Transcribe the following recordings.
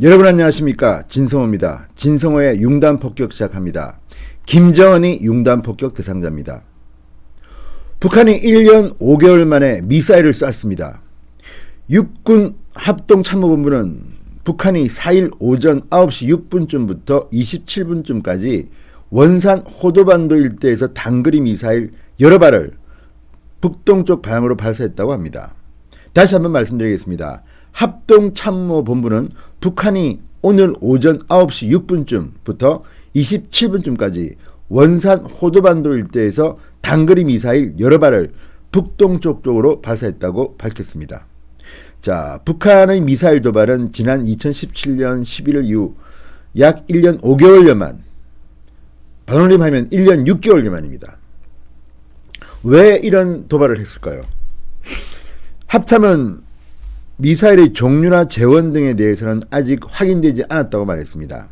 여러분 안녕하십니까? 진성호입니다. 진성호의 융단 폭격 시작합니다. 김정은이 융단 폭격 대상자입니다. 북한이 1년 5개월 만에 미사일을 쐈습니다. 육군 합동참모본부는 북한이 4일 오전 9시 6분쯤부터 27분쯤까지 원산 호도반도 일대에서 단거리 미사일 여러 발을 북동쪽 방향으로 발사했다고 합니다. 다시 한번 말씀드리겠습니다. 합동참모본부는 북한이 오늘 오전 9시 6분쯤부터 27분쯤까지 원산 호도반도 일대에서 단거리 미사일 여러 발을 북동쪽 쪽으로 발사했다고 밝혔습니다. 자, 북한의 미사일 도발은 지난 2017년 11월 이후 약 1년 5개월여 만, 반올림하면 1년 6개월여 만입니다. 왜 이런 도발을 했을까요? 합참은 미사일의 종류나 재원 등에 대해서는 아직 확인되지 않았다고 말했습니다.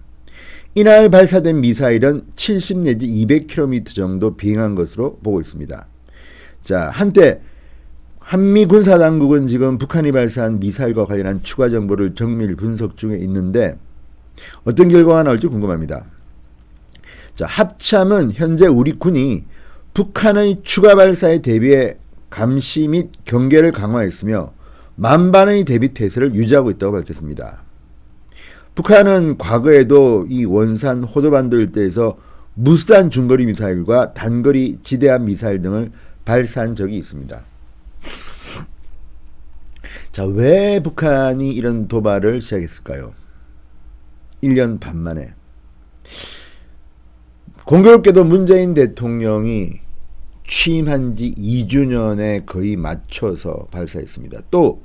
이날 발사된 미사일은 70 내지 200km 정도 비행한 것으로 보고 있습니다. 자, 한때 한미 군사당국은 지금 북한이 발사한 미사일과 관련한 추가 정보를 정밀 분석 중에 있는데 어떤 결과가 나올지 궁금합니다. 자, 합참은 현재 우리 군이 북한의 추가 발사에 대비해 감시 및 경계를 강화했으며 만반의 대비 태세를 유지하고 있다고 밝혔습니다. 북한은 과거에도 이 원산 호도반도 일대에서 무수한 중거리 미사일과 단거리 지대함 미사일 등을 발사한 적이 있습니다. 자, 왜 북한이 이런 도발을 시작했을까요? 1년 반 만에. 공교롭게도 문재인 대통령이 취임한 지 2주년에 거의 맞춰서 발사했습니다. 또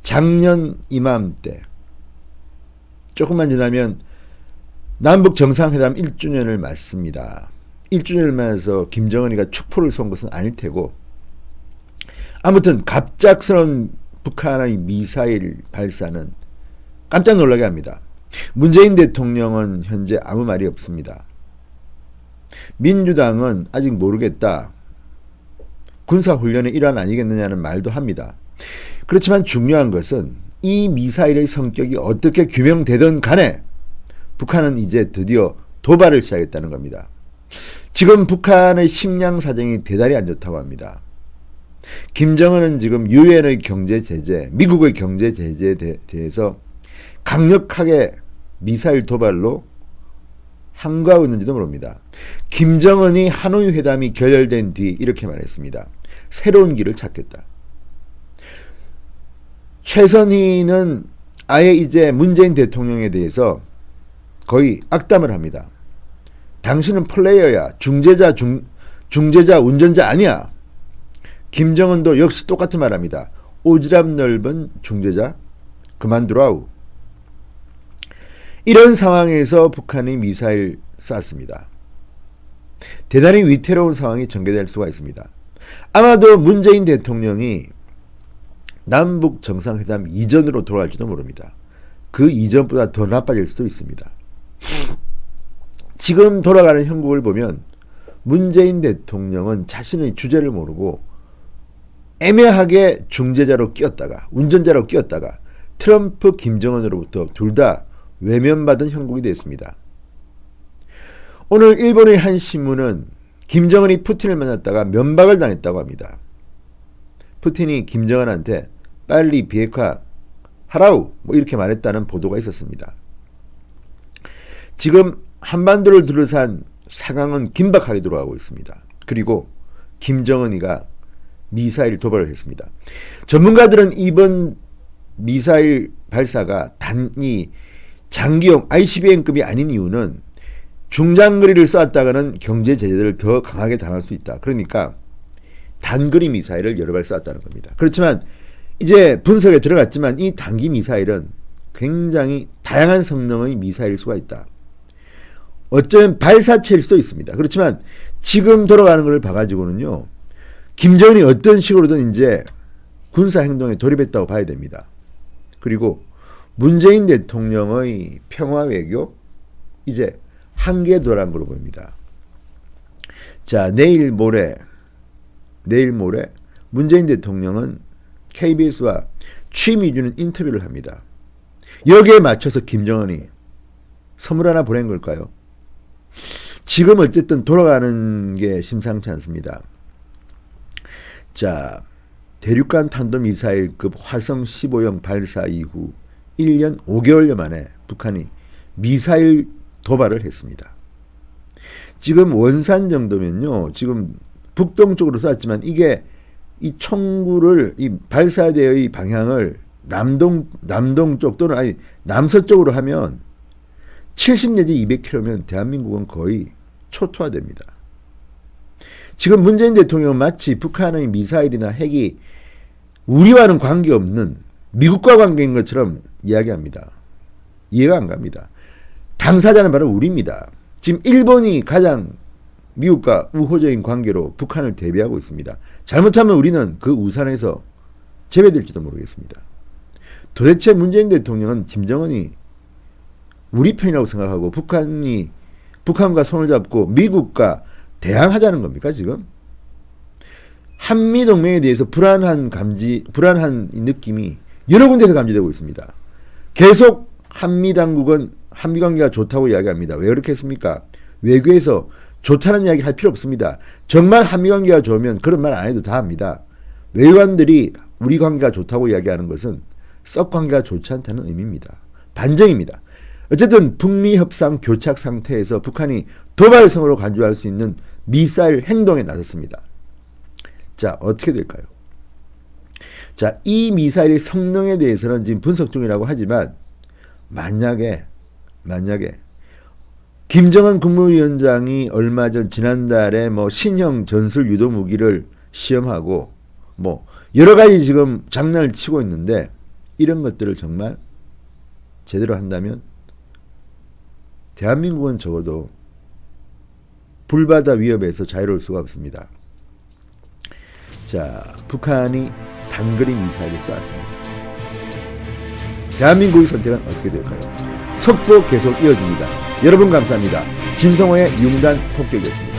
작년 이맘때 조금만 지나면 남북 정상회담 1주년을 맞습니다. 1주년을 맞아서 김정은이가 축포를 쏜 것은 아닐 테고 아무튼 갑작스러운 북한의 미사일 발사는 깜짝 놀라게 합니다. 문재인 대통령은 현재 아무 말이 없습니다. 민주당은 아직 모르겠다. 군사훈련의 일환 아니겠느냐는 말도 합니다. 그렇지만 중요한 것은 이 미사일의 성격이 어떻게 규명되든 간에 북한은 이제 드디어 도발을 시작했다는 겁니다. 지금 북한의 식량 사정이 대단히 안 좋다고 합니다. 김정은은 지금 유엔의 경제 제재, 미국의 경제 제재에 대해서 강력하게 미사일 도발로 항거하고 있는지도 모릅니다. 김정은이 하노이 회담이 결렬된 뒤 이렇게 말했습니다. 새로운 길을 찾겠다. 최선희는 아예 이제 문재인 대통령에 대해서 거의 악담을 합니다. 당신은 플레이어야. 중재자, 운전자 아니야. 김정은도 역시 똑같은 말합니다. 오지랖 넓은 중재자 그만두라우. 이런 상황에서 북한이 미사일 쐈습니다. 대단히 위태로운 상황이 전개될 수가 있습니다. 아마도 문재인 대통령이 남북 정상회담 이전으로 돌아갈지도 모릅니다. 그 이전보다 더 나빠질 수도 있습니다. 지금 돌아가는 형국을 보면 문재인 대통령은 자신의 주제를 모르고 애매하게 중재자로 끼었다가 운전자로 끼었다가 트럼프, 김정은으로부터 둘 다 외면받은 형국이 됐습니다. 오늘 일본의 한 신문은 김정은이 푸틴을 만났다가 면박을 당했다고 합니다. 푸틴이 김정은한테 빨리 비핵화 하라우 이렇게 말했다는 보도가 있었습니다. 지금 한반도를 둘러싼 상황은 긴박하게 돌아가고 있습니다. 그리고 김정은이가 미사일 도발을 했습니다. 전문가들은 이번 미사일 발사가 단히 장기용 ICBM급이 아닌 이유는 중장거리를 쐈다가는 경제 제재를 더 강하게 당할 수 있다. 그러니까 단거리 미사일을 여러 발 쐈다는 겁니다. 그렇지만 이제 분석에 들어갔지만 이 단기 미사일은 굉장히 다양한 성능의 미사일일 수가 있다. 어쩌면 발사체일 수도 있습니다. 그렇지만 지금 돌아가는 걸 봐가지고는요, 김정은이 어떤 식으로든 이제 군사 행동에 돌입했다고 봐야 됩니다. 그리고 문재인 대통령의 평화 외교 이제 한계에 도달한 걸로 보입니다. 자, 내일 모레 문재인 대통령은 KBS와 취임 이주는 인터뷰를 합니다. 여기에 맞춰서 김정은이 선물 하나 보낸 걸까요? 지금 어쨌든 돌아가는 게 심상치 않습니다. 자, 대륙간 탄도미사일급 화성 15형 발사 이후 1년 5개월여 만에 북한이 미사일 도발을 했습니다. 지금 원산 정도면요, 지금 북동쪽으로 쐈지만 이게 이 총구를 이 발사대의 방향을 남동쪽 또는 아니 남서쪽으로 하면 70 내지 200km면 대한민국은 거의 초토화됩니다. 지금 문재인 대통령은 마치 북한의 미사일이나 핵이 우리와는 관계없는 미국과 관계인 것처럼 이야기합니다. 이해가 안 갑니다. 당사자는 바로 우리입니다. 지금 일본이 가장 미국과 우호적인 관계로 북한을 대비하고 있습니다. 잘못하면 우리는 그 우산에서 제외될지도 모르겠습니다. 도대체 문재인 대통령은 김정은이 우리 편이라고 생각하고 북한과 손을 잡고 미국과 대항하자는 겁니까, 지금? 한미동맹에 대해서 불안한 느낌이 여러 군데서 감지되고 있습니다. 계속 한미 당국은 한미 관계가 좋다고 이야기합니다. 왜 그렇게 했습니까? 외교에서 좋다는 이야기 할 필요 없습니다. 정말 한미 관계가 좋으면 그런 말 안 해도 다 합니다. 외교관들이 우리 관계가 좋다고 이야기하는 것은 썩 관계가 좋지 않다는 의미입니다. 반정입니다. 어쨌든 북미 협상 교착 상태에서 북한이 도발성으로 간주할 수 있는 미사일 행동에 나섰습니다. 자, 어떻게 될까요? 자, 이 미사일의 성능에 대해서는 지금 분석 중이라고 하지만 만약에 김정은 국무위원장이 얼마 전 지난달에 뭐 신형 전술 유도 무기를 시험하고 뭐 여러 가지 지금 장난을 치고 있는데 이런 것들을 정말 제대로 한다면 대한민국은 적어도 불바다 위협에서 자유로울 수가 없습니다. 자, 북한이 단거리 미사일을 쏘았습니다. 대한민국의 선택은 어떻게 될까요? 속보 계속 이어집니다. 여러분 감사합니다. 진성호의 융단 폭격이었습니다.